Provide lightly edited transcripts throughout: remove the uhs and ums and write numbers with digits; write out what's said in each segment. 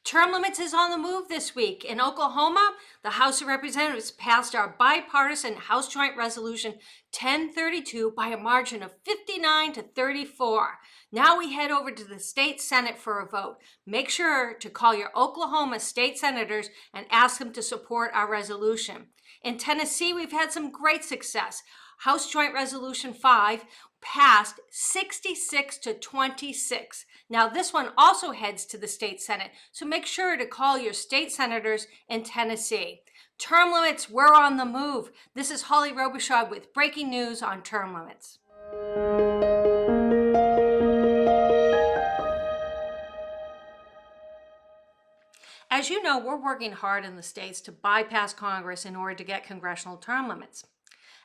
Term limits is on the move this week. In Oklahoma, the House of Representatives passed our bipartisan House Joint Resolution 1032 by a margin of 59 to 34. Now we head over to the state Senate for a vote. Make sure to call your Oklahoma state senators and ask them to support our resolution. In Tennessee, we've had some great success. House Joint Resolution 5 passed 66 to 26. Now, this one also heads to the state Senate, so make sure to call your state senators in Tennessee. Term limits, we're on the move. This is Holly Robichaud with breaking news on term limits. As you know, we're working hard in the states to bypass Congress in order to get congressional term limits.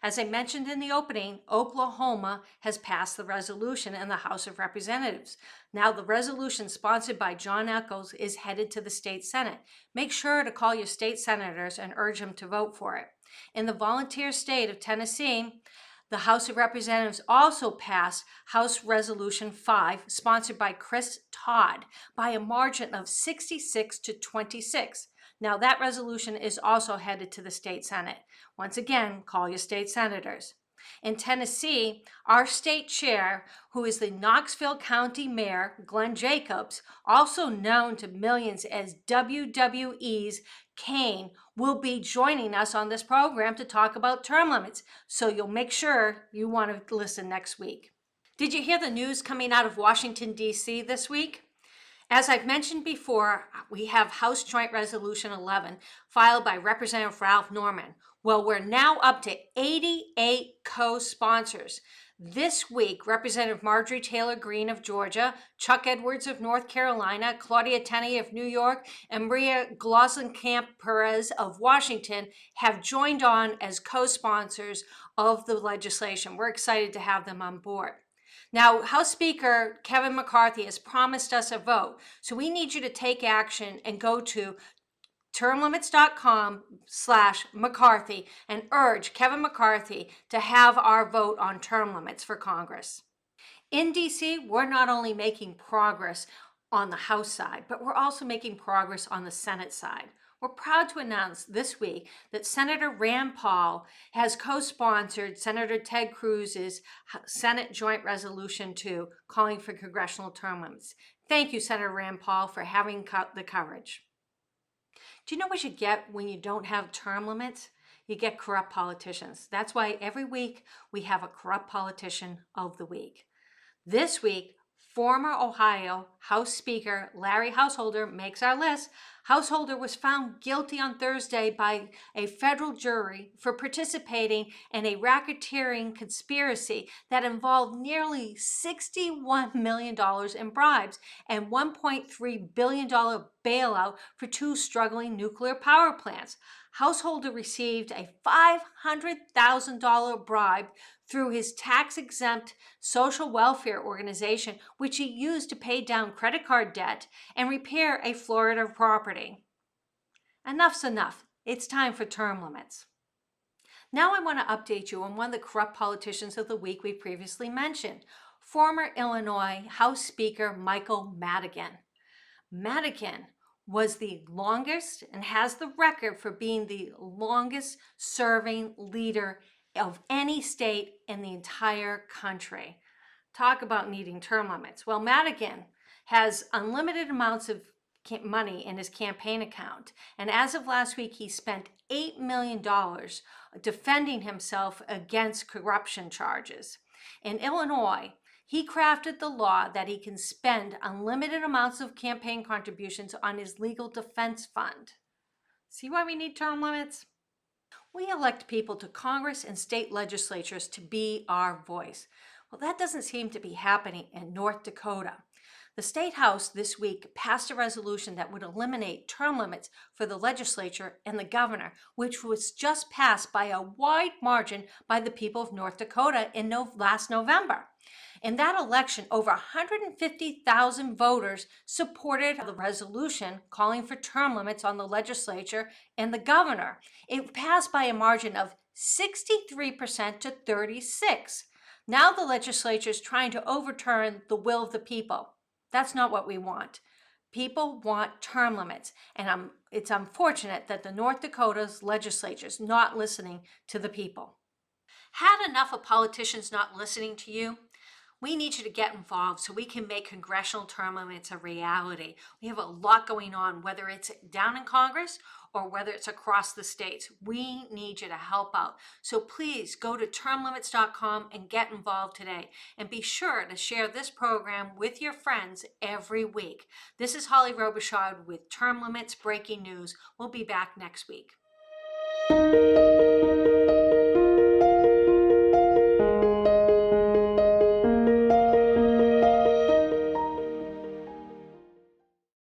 As I mentioned in the opening, Oklahoma has passed the resolution in the House of Representatives. Now the resolution sponsored by John Echols is headed to the state Senate. Make sure to call your state senators and urge them to vote for it. In the volunteer state of Tennessee, the House of Representatives also passed House Resolution 5, sponsored by Chris Todd, by a margin of 66 to 26. Now that resolution is also headed to the state Senate. Once again, call your state senators. In Tennessee, our state chair, who is the Knoxville County Mayor, Glenn Jacobs, also known to millions as WWE's Kane, will be joining us on this program to talk about term limits. So you'll make sure you want to listen next week. Did you hear the news coming out of Washington, D.C. this week? As I've mentioned before, we have House Joint Resolution 11 filed by Representative Ralph Norman. Well, we're now up to 88 co-sponsors. This week, Representative Marjorie Taylor Greene of Georgia, Chuck Edwards of North Carolina, Claudia Tenney of New York, and Maria Glasenkamp Perez of Washington have joined on as co-sponsors of the legislation. We're excited to have them on board. Now, House Speaker Kevin McCarthy has promised us a vote, so we need you to take action and go to termlimits.com/McCarthy and urge Kevin McCarthy to have our vote on term limits for Congress. In DC, we're not only making progress on the House side, but we're also making progress on the Senate side. We're proud to announce this week that Senator Rand Paul has co-sponsored Senator Ted Cruz's Senate Joint Resolution 2 calling for congressional term limits. Thank you, Senator Rand Paul, for having the courage. Do you know what you get when you don't have term limits? You get corrupt politicians. That's why every week we have a corrupt politician of the week. This week, former Ohio House Speaker Larry Householder makes our list. Householder was found guilty on Thursday by a federal jury for participating in a racketeering conspiracy that involved nearly $61 million in bribes and $1.3 billion bailout for two struggling nuclear power plants. Householder received a $500,000 bribe through his tax-exempt social welfare organization, which he used to pay down credit card debt and repair a Florida property. Enough's enough. It's time for term limits. Now I want to update you on one of the corrupt politicians of the week we previously mentioned, former Illinois House Speaker Michael Madigan. Madigan was the longest and has the record for being the longest serving leader of any state in the entire country. Talk about needing term limits. Well, Madigan has unlimited amounts of money in his campaign account. And as of last week, he spent $8 million defending himself against corruption charges. In Illinois, he crafted the law that he can spend unlimited amounts of campaign contributions on his legal defense fund. See why we need term limits? We elect people to Congress and state legislatures to be our voice. Well, that doesn't seem to be happening in North Dakota. The State House this week passed a resolution that would eliminate term limits for the legislature and the governor, which was just passed by a wide margin by the people of North Dakota in last November. In that election, over 150,000 voters supported the resolution calling for term limits on the legislature and the governor. It passed by a margin of 63% to 36%. Now the legislature is trying to overturn the will of the people. That's not what we want. People want term limits, and it's unfortunate that the North Dakota's legislature is not listening to the people. Had enough of politicians not listening to you? We need you to get involved so we can make congressional term limits a reality. We have a lot going on, whether it's down in Congress or whether it's across the states. We need you to help out. So please go to termlimits.com and get involved today. And be sure to share this program with your friends every week. This is Holly Robichaud with Term Limits Breaking News. We'll be back next week.